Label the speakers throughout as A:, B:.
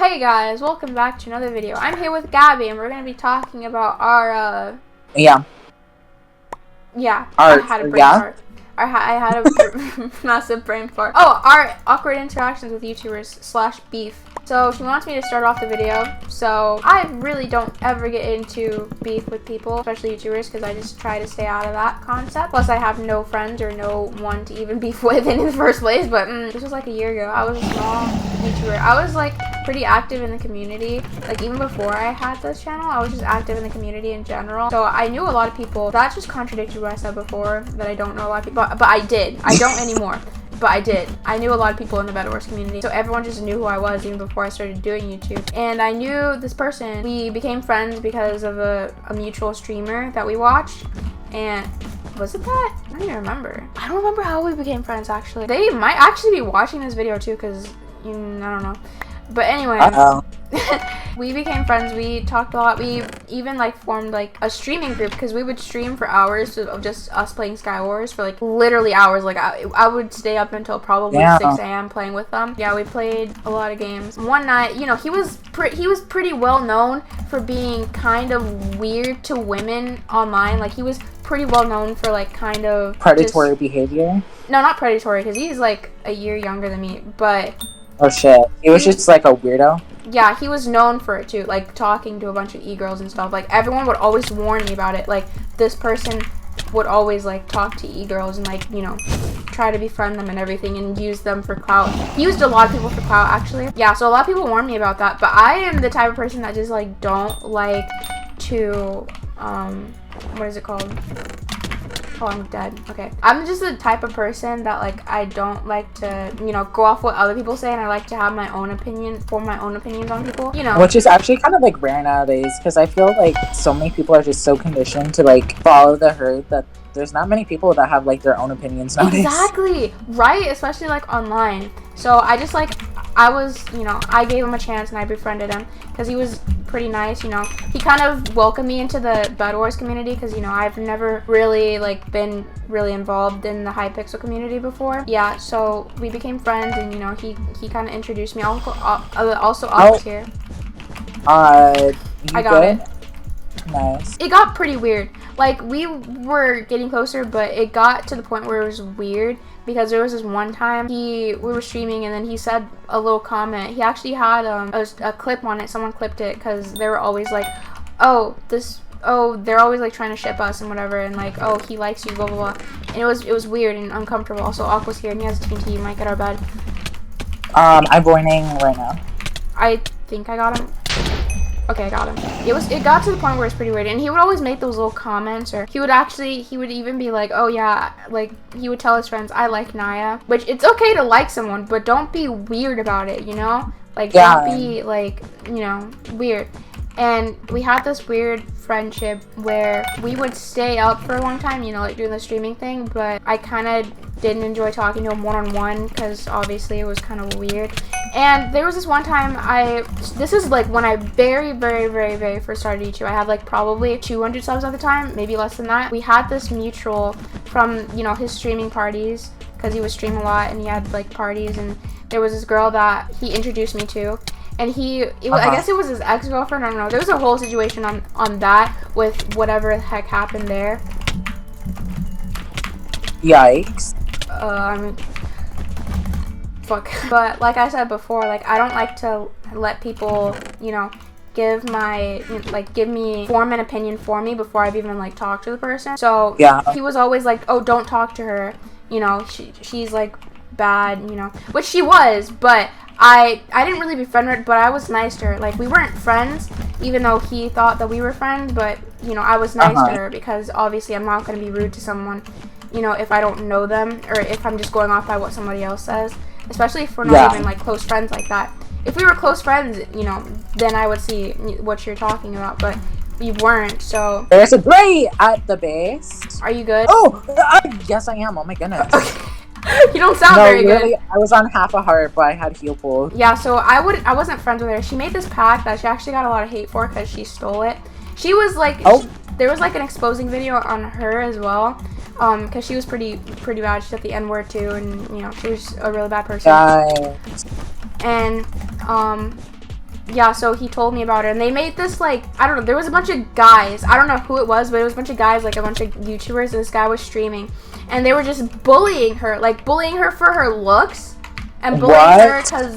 A: Hey guys, welcome back to another video. I'm here with Gabby and we're going to be talking about our, I had a brain fart. I had a massive brain fart. Oh, our awkward interactions with YouTubers / beef. So she wants me to start off the video. So I really don't ever get into beef with people, especially YouTubers, because I just try to stay out of that concept. Plus I have no friends or no one to even beef with in the first place. But this was like a year ago. I was a small YouTuber. I was like pretty active in the community. Like even before I had this channel, I was just active in the community in general. So I knew a lot of people. That just contradicted what I said before, that I don't know a lot of people. But I did. I don't anymore. But I did. I knew a lot of people in the bedwars community. So everyone just knew who I was even before I started doing YouTube. And I knew this person. We became friends because of a mutual streamer that we watched. And was it that? I don't even remember. I don't remember how we became friends actually. They might actually be watching this video too because, I don't know. But anyway. We became friends. We talked a lot. We even like formed like a streaming group because we would stream for hours of just us playing Sky Wars for like literally hours. Like I would stay up until probably 6 a.m. playing with them. Yeah, we played a lot of games. One night, he was pretty well known for being kind of weird to women online. Like he was pretty well known for like kind of
B: predatory behavior.
A: No, not predatory because he's like a year younger than me, but
B: oh shit, he was just like a weirdo.
A: Yeah, he was known for it too, like talking to a bunch of e-girls and stuff. Like everyone would always warn me about it. Like this person would always like talk to e-girls and like, try to befriend them and everything and use them for clout. He used a lot of people for clout actually. Yeah, so a lot of people warned me about that, but I am the type of person that just like don't like to what is it called? Oh, I'm dead. Okay. I'm just the type of person that like I don't like to, go off what other people say, and I like to have my own opinion, form my own opinions on people,
B: Which is actually kind of like rare nowadays because I feel like so many people are just so conditioned to like follow the herd that there's not many people that have like their own opinions nowadays.
A: Exactly. Right? Especially like online. So I just like, I gave him a chance and I befriended him because he was pretty nice, He kind of welcomed me into the bedwars community because, I've never really like been really involved in the hypixel community before. Yeah, so we became friends and, he kind of introduced me. Also, Alex here.
B: I
A: got it.
B: Nice.
A: It got pretty weird. Like, we were getting closer, but it got to the point where it was weird because there was this one time we were streaming and then he said a little comment. He actually had a clip on it. Someone clipped it because they were always like, they're always like trying to ship us and whatever, and like, oh, he likes you, blah blah blah. And it was weird and uncomfortable. Also, Aqua's here and he has a TNT. You might get our bed.
B: I'm joining right now.
A: I think I got him. Okay, I got him. It got to the point where it's pretty weird, and he would always make those little comments, or he would even be like, oh yeah, like he would tell his friends, I like Naya, which it's okay to like someone, but don't be weird about it, like don't be like, weird. And we had this weird friendship where we would stay up for a long time, like doing the streaming thing, but I kind of didn't enjoy talking to him one-on-one because obviously it was kind of weird. And there was this one time this is like when I very, very, very, very first started YouTube. I had like probably 200 subs at the time, maybe less than that. We had this mutual from, his streaming parties because he would stream a lot and he had like parties, and there was this girl that he introduced me to. And I guess it was his ex-girlfriend, I don't know. There was a whole situation on that with whatever the heck happened there.
B: Yikes.
A: Fuck. But like I said before, like I don't like to let people, form an opinion for me before I've even like talked to the person. So yeah, he was always like, oh, don't talk to her. She's like bad, which she was, but I didn't really befriend her, but I was nice to her. Like, we weren't friends, even though he thought that we were friends, but, I was nice to her because obviously I'm not going to be rude to someone, if I don't know them or if I'm just going off by what somebody else says, especially if we're not even, like, close friends like that. If we were close friends, then I would see what you're talking about, but we weren't, so.
B: There's a Gray at the base.
A: Are you good?
B: Oh, yes I am. Oh my goodness.
A: You don't sound very good.
B: I was on half a heart, but I had heal pool.
A: Yeah, so I wasn't friends with her. She made this pack that she actually got a lot of hate for because she stole it. She was like, there was like an exposing video on her as well, because she was pretty bad. She said the N-word too, and she was a really bad person. And yeah, so he told me about it, and they made this, like, I don't know, there was a bunch of guys, I don't know who it was, but it was a bunch of guys, like a bunch of YouTubers, and this guy was streaming, and they were just bullying her for her looks, and bullying her because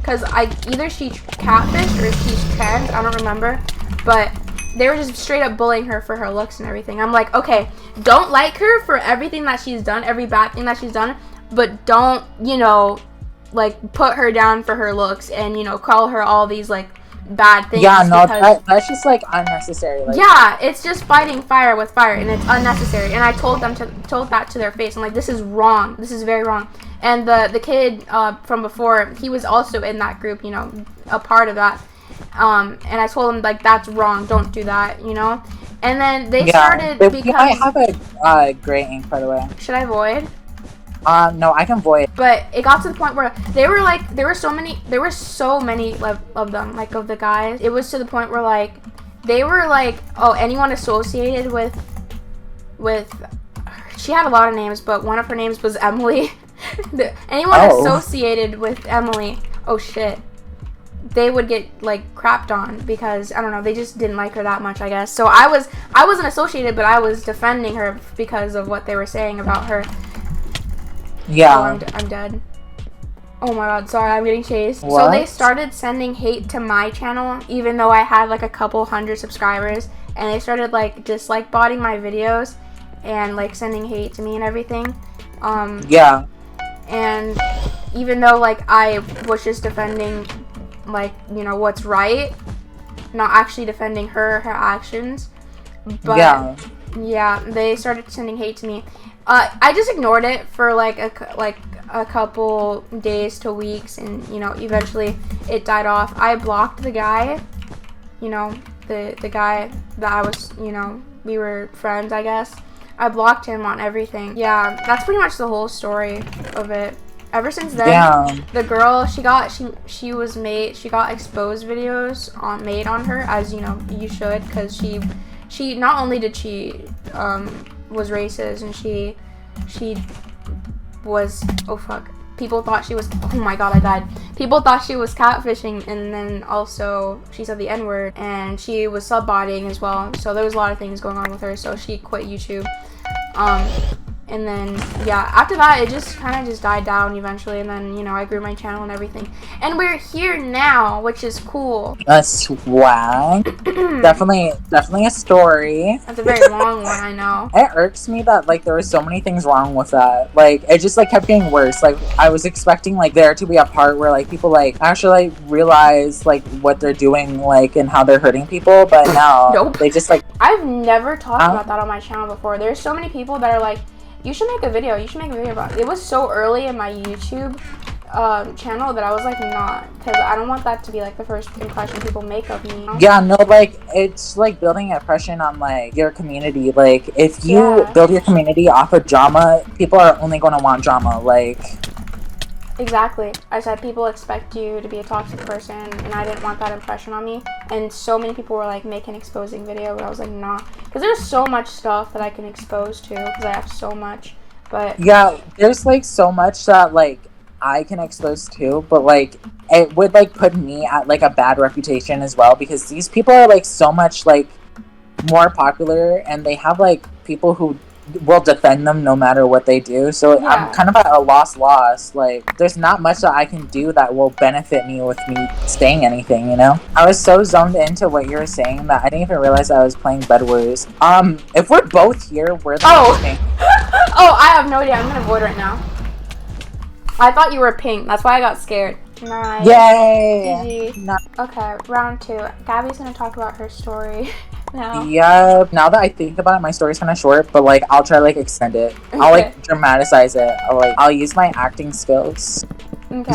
A: because either she catfished or she's trans, I don't remember, but they were just straight up bullying her for her looks and everything. I'm like, okay, don't like her for everything that she's done, every bad thing that she's done, but don't, you know, like, put her down for her looks and, you know, call her all these, like, bad things.
B: Yeah, no, that's just, like, unnecessary. Like,
A: yeah, it's just fighting fire with fire, and it's unnecessary. And I told that to their face. I'm like, this is wrong. This is very wrong. And the kid from before, he was also in that group, you know, a part of that. And I told him, like, that's wrong. Don't do that, you know? And then they started because...
B: I have a gray ink, by the way.
A: Should I void?
B: No, I can void.
A: But it got to the point where there were so many of them, like, of the guys. It was to the point where, like, they were like, oh, anyone associated with she had a lot of names, but one of her names was Emily. Anyone associated with Emily, oh shit, they would get, like, crapped on because, I don't know, they just didn't like her that much, I guess. So I wasn't associated, but I was defending her because of what they were saying about her.
B: Yeah.
A: Oh, I'm dead. Oh my god, sorry, I'm getting chased.
B: What?
A: So they started sending hate to my channel, even though I had, like, a couple hundred subscribers, and they started, like, dislike botting my videos and, like, sending hate to me and everything.
B: Yeah.
A: And even though, like, I was just defending, like, you know, what's right, not actually defending her actions, but yeah, they started sending hate to me. I just ignored it for like a couple days to weeks, and, you know, eventually it died off. I blocked the guy, you know, the guy that I was, you know, we were friends, I guess. I blocked him on everything. Yeah, that's pretty much the whole story of it. Ever since then, the girl, she got exposed videos made on her, as, you know, you should, because she not only did she was racist, and she was, oh fuck, people thought she was, oh my god, I died. People thought she was catfishing, and then also she said the N-word, and she was subbotting as well. So there was a lot of things going on with her, so she quit YouTube. And then, yeah, after that, it just kind of just died down eventually, and then, you know, I grew my channel and everything. And we're here now, which is cool.
B: That's swag. definitely a story.
A: That's a very long one, I know.
B: It irks me that, like, there were so many things wrong with that. Like, it just, like, kept getting worse. Like, I was expecting, like, there to be a part where, like, people, like, actually, like, realize, like, what they're doing, like, and how they're hurting people, but no.
A: Nope.
B: They just, like...
A: I've never talked about that on my channel before. There's so many people that are like, you should make a video about it. It was so early in my YouTube channel that I was like, not, because I don't want that to be, like, the first impression people make of me, you know?
B: Yeah, no, like, it's, like, building an impression on, like, your community. Like, if you build your community off of drama, people are only going to want drama, like...
A: Exactly. I said people expect you to be a toxic person, and I didn't want that impression on me. And so many people were like, make an exposing video, but I was like, nah, because there's so much stuff that I can expose to, because I have so much. But
B: yeah, there's, like, so much that, like, I can expose to, but, like, it would, like, put me at, like, a bad reputation as well, because these people are, like, so much, like, more popular, and they have, like, people who will defend them no matter what they do. So yeah. I'm kind of at a loss. Like, there's not much that I can do that will benefit me with me saying anything, you know? I was so zoned into what you were saying that I didn't even realize I was playing bedwars. If we're both here, we're the
A: Oh, I have no idea. I'm gonna void right now. I thought you were pink. That's why I got scared. Nice.
B: Yay!
A: Okay, round 2. Gabby's gonna talk about her story. No.
B: Yeah, now that I think about it, my story's kind of short, but, like, I'll try, like, extend it. Okay. I'll, like, dramatize it. I'll use my acting skills.
A: Okay.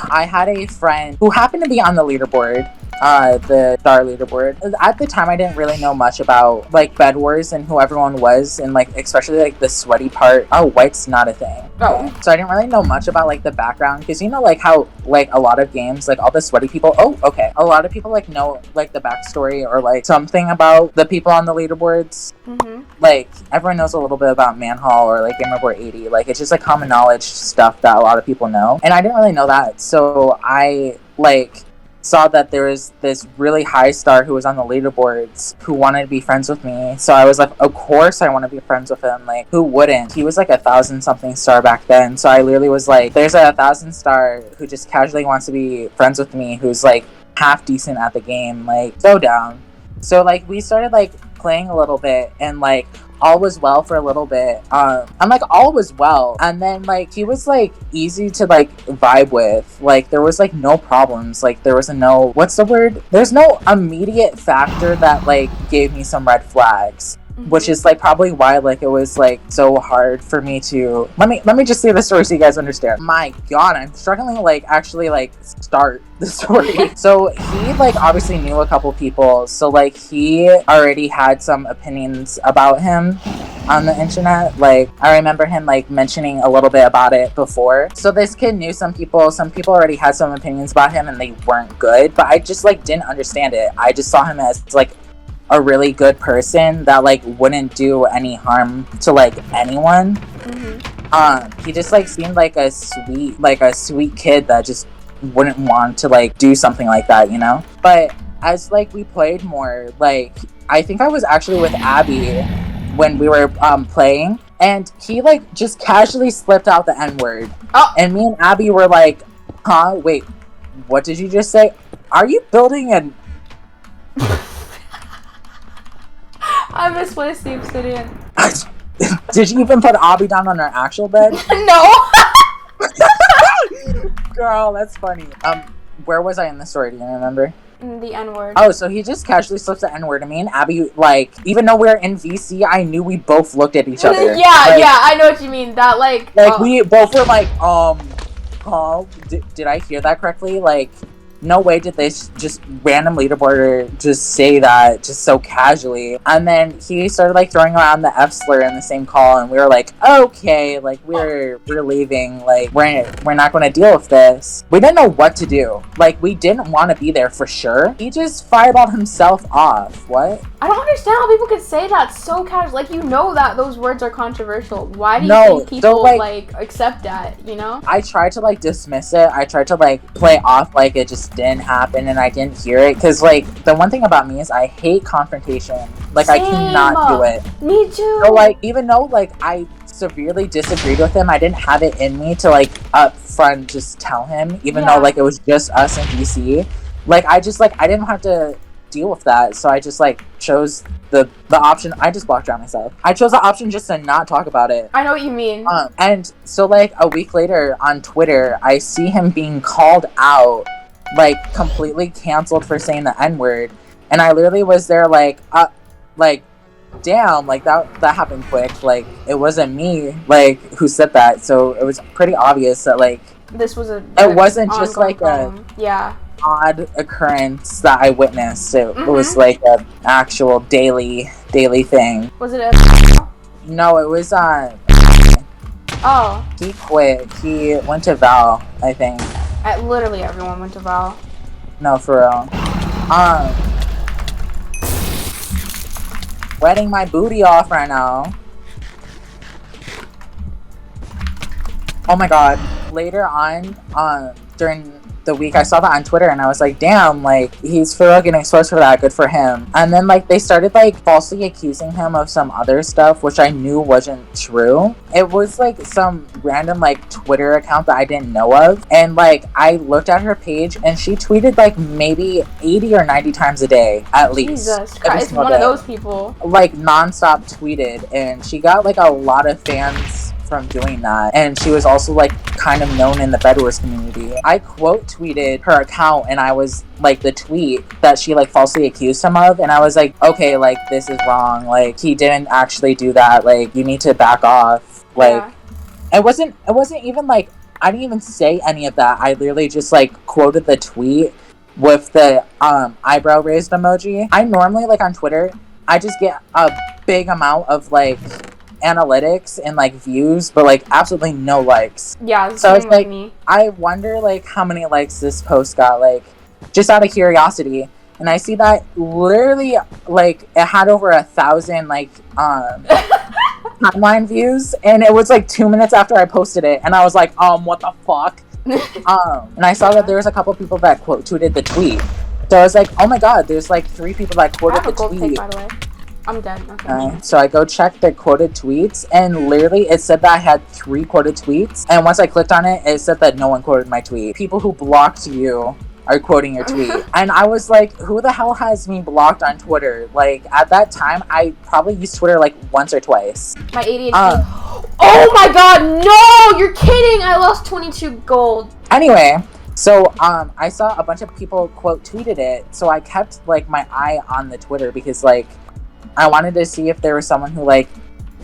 B: I had a friend who happened to be on the leaderboard. the star leaderboard. At the time, I didn't really know much about like bedwars and who everyone was, and like especially like the sweaty part. Oh, white's not a thing.
A: Oh.
B: So I didn't really know much about like the background, because you know like how like a lot of games, like all the sweaty people. Oh, okay. A lot of people like know like the backstory or like something about the people on the leaderboards. Like everyone knows a little bit about Manhall or like Gamerboard 80. Like it's just like common knowledge stuff that a lot of people know, and I didn't really know that. So I like saw that there was this really high star who was on the leaderboards who wanted to be friends with me. So I was like, of course I want to be friends with him. Like, who wouldn't? He was like 1,000 something star back then. So I literally was like, there's a 1,000 star who just casually wants to be friends with me, who's like half decent at the game. Like, so down. So like we started like playing a little bit, and like all was well for a little bit. I'm like, all was well, and then like he was like easy to like vibe with. Like there was like no problems. Like there was no, what's the word, there's no immediate factor that like gave me some red flags, which is like probably why like it was like so hard for me to let me just say the story so you guys understand. My god, I'm struggling to like actually like start the story. So he like obviously knew a couple people, so like he already had some opinions about him on the internet. Like I remember him like mentioning a little bit about it before. So this kid knew some people already had some opinions about him, and they weren't good, but I just like didn't understand it. I just saw him as like a really good person that like wouldn't do any harm to like anyone. He just like seemed like a sweet kid that just wouldn't want to like do something like that, you know? But as like we played more, like I think I was actually with Abby when we were playing, and he like just casually slipped out the N-word. And me and Abby were like, huh, wait, what did you just say? Are you building an
A: I miss my Steve Obsidian.
B: Did you even put Abby down on her actual bed?
A: No.
B: Girl, that's funny. Where was I in the story? Do you remember?
A: The N-word.
B: Oh, so he just casually slips the N-word. And me and Abby, like, even though we're in VC, I knew we both looked at each other.
A: Yeah,
B: like,
A: yeah, I know what you mean. That like
B: we both were like, did I hear that correctly? Like, no way did this just random leaderboarder just say that just so casually. And then he started like throwing around the F slur in the same call, and we were like, okay, like we're leaving, like we're not going to deal with this. We didn't know what to do. Like we didn't want to be there for sure. He just fireballed himself off. What?
A: I don't understand how people could say that so casual. Like, you know that those words are controversial. Why do you think people like accept that, you know? I
B: tried to like dismiss it. I tried to like play off like it just didn't happen and I didn't hear it, because like the one thing about me is I hate confrontation. Like
A: Same.
B: I cannot do it.
A: Me too.
B: So like even though like I severely disagreed with him, I didn't have it in me to like up front just tell him, even though like it was just us in DC. Like I just like I didn't have to deal with that, so I just like chose the option. I just blocked out myself. I chose the option just to not talk about it.
A: I know what you mean.
B: And so like a week later on Twitter, I see him being called out, like completely canceled for saying the N-word, and I literally was there like damn, like that happened quick. Like it wasn't me like who said that, so it was pretty obvious that like
A: this was it
B: wasn't just like
A: problem.
B: a odd occurrence that I witnessed. It was like an actual daily thing.
A: Was it a
B: No, it was
A: oh,
B: he quit. He went to Val, I think.
A: Literally everyone went to Val.
B: No, for real. Wetting my booty off right now. Oh my god. Later on, during the week, I saw that on Twitter and I was like, damn, like he's for real getting exposed for that. Good for him. And then like they started like falsely accusing him of some other stuff, which I knew wasn't true. It was like some random like Twitter account that I didn't know of, and like I looked at her page and she tweeted like maybe 80 or 90 times a day at least.
A: Jesus Christ, one of those people.
B: Like nonstop tweeted, and she got like a lot of fans from doing that, and she was also like kind of known in the bedwars community. I quote tweeted her account, and I was like the tweet that she like falsely accused him of, and I was like, okay, like this is wrong, like he didn't actually do that, like you need to back off. Like it wasn't even like I didn't even say any of that. I literally just like quoted the tweet with the eyebrow raised emoji. I normally, like, on Twitter, I just get a big amount of, like, analytics and, like, views, but, like, absolutely no likes.
A: Yeah,
B: so it's like,
A: me.
B: I wonder, like, how many likes this post got, like, just out of curiosity. And I see that literally, like, it had over 1,000, like, timeline views, and it was, like, 2 minutes after I posted it, and I was like, what the fuck? And I saw that there was a couple people that quote tweeted the tweet. So I was like, oh my god, there's, like, 3 people that quoted the tweet.
A: Take, by the way. I'm dead. Okay.
B: So I go check the quoted tweets, and literally it said that I had 3 quoted tweets, and once I clicked on it, it said that no one quoted my tweet. People who blocked you are quoting your tweet. And I was like, who the hell has me blocked on Twitter? Like, at that time, I probably used Twitter, like, once or twice.
A: My ADHD. Oh my god, no! You're kidding! I lost 22 gold.
B: Anyway, so, I saw a bunch of people quote tweeted it, so I kept, like, my eye on the Twitter because, like, I wanted to see if there was someone who, like,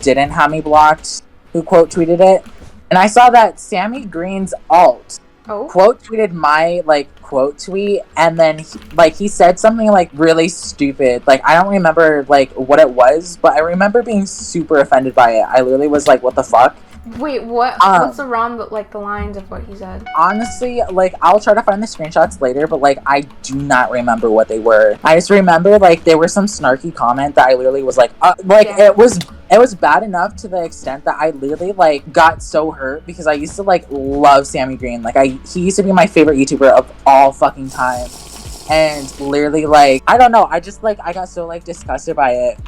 B: didn't have me blocked who quote tweeted it. And I saw that Sammy Green's alt quote tweeted my, like, quote tweet, and then he said something, like, really stupid. Like, I don't remember, like, what it was, but I remember being super offended by it. I literally was like, what the fuck?
A: Wait, what? What's around, like, the lines of what he said? Honestly,
B: like, I'll try to find the screenshots later, but, like, I do not remember what they were. I just remember, like, there was some snarky comment that I literally was like, yeah. It was bad enough to the extent that I literally, like, got so hurt because I used to, like, love Sammy Green. Like, he used to be my favorite YouTuber of all fucking time. And literally, like, I don't know, I just, like, I got so, like, disgusted by it.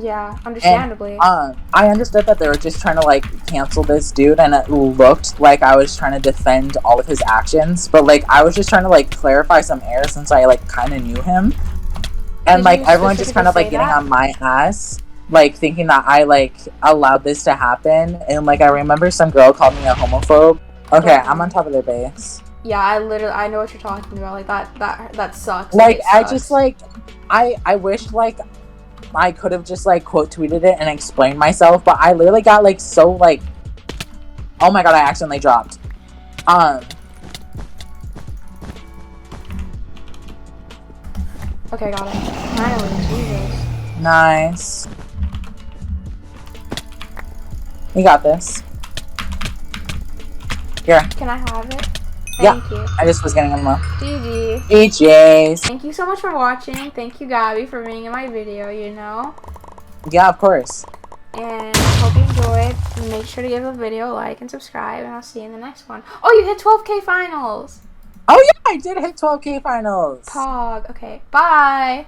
A: Yeah, understandably.
B: And, I understood that they were just trying to, like, cancel this dude, and it looked like I was trying to defend all of his actions, but, like, I was just trying to, like, clarify some errors since I, like, kind of knew him. And, like, everyone just kind of, like, getting on my ass, like, thinking that I, like, allowed this to happen. And, like, I remember some girl called me a homophobe. Okay, I'm on top of their base.
A: Yeah, I know what you're talking about. Like, that sucks.
B: Like, I just, like, I wish, like, I could have just, like, quote tweeted it and explained myself, but I literally got, like, so, like, oh my god, I accidentally dropped.
A: Okay, got it. Finally, Jesus.
B: Nice. You got this. Here.
A: Can I have it?
B: Thank
A: you.
B: I just was getting them low.
A: GG.
B: GG's.
A: Thank you so much for watching. Thank you, Gabby, for being in my video, you know.
B: Yeah, of course.
A: And I hope you enjoyed. Make sure to give the video a like and subscribe, and I'll see you in the next one. Oh, you hit 12K finals.
B: Oh, yeah, I did hit 12K finals.
A: Pog. Okay, bye.